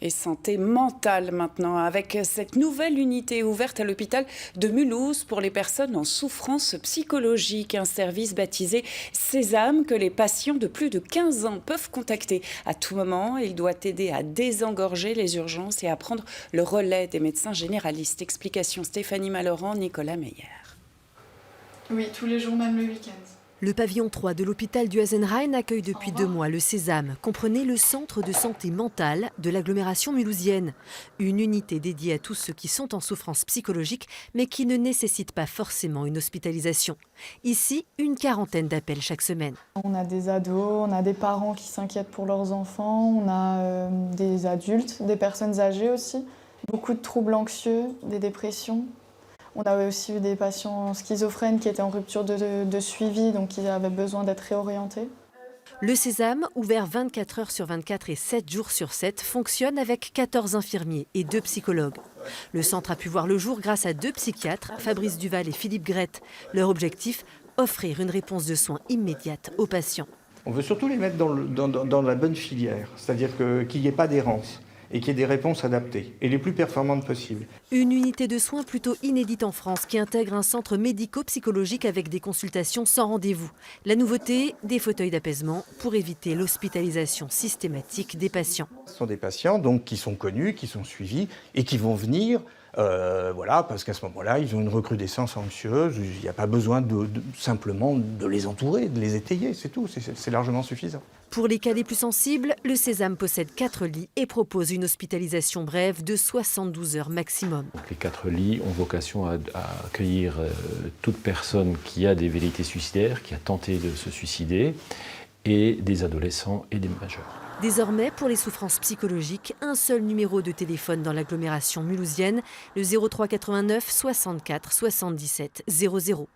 Et santé mentale maintenant, avec cette nouvelle unité ouverte à l'hôpital de Mulhouse pour les personnes en souffrance psychologique. Un service baptisé Sésame que les patients de plus de 15 ans peuvent contacter à tout moment. Il doit aider à désengorger les urgences et à prendre le relais des médecins généralistes. Explication Stéphanie Malorand, Nicolas Meyer. Oui, tous les jours, même le week-end. Le pavillon 3 de l'hôpital du Hasenrhein accueille depuis 2 mois le Sésame. Comprenez le centre de santé mentale de l'agglomération mulhousienne. Une unité dédiée à tous ceux qui sont en souffrance psychologique, mais qui ne nécessitent pas forcément une hospitalisation. Ici, une quarantaine d'appels chaque semaine. On a des ados, on a des parents qui s'inquiètent pour leurs enfants, on a des adultes, des personnes âgées aussi. Beaucoup de troubles anxieux, des dépressions. On avait aussi eu des patients schizophrènes qui étaient en rupture de suivi, donc qui avaient besoin d'être réorientés. Le Sésame, ouvert 24 heures sur 24 et 7 jours sur 7, fonctionne avec 14 infirmiers et 2 psychologues. Le centre a pu voir le jour grâce à 2 psychiatres, Fabrice Duval et Philippe Grette. Leur objectif, offrir une réponse de soins immédiate aux patients. On veut surtout les mettre dans la bonne filière, c'est-à-dire qu'il n'y ait pas d'errance et qu'il y ait des réponses adaptées et les plus performantes possibles. Une unité de soins plutôt inédite en France qui intègre un centre médico-psychologique avec des consultations sans rendez-vous. La nouveauté, des fauteuils d'apaisement pour éviter l'hospitalisation systématique des patients. Ce sont des patients donc, qui sont connus, qui sont suivis et qui vont venir parce qu'à ce moment-là, ils ont une recrudescence anxieuse. Il n'y a pas besoin simplement de les entourer, de les étayer, c'est tout, c'est largement suffisant. Pour les cas les plus sensibles, le Sésame possède 4 lits et propose une hospitalisation brève de 72 heures maximum. Donc les 4 lits ont vocation à accueillir toute personne qui a des velléités suicidaires, qui a tenté de se suicider, et des adolescents et des majeurs. Désormais, pour les souffrances psychologiques, un seul numéro de téléphone dans l'agglomération mulhousienne, le 03 89 64 77 00.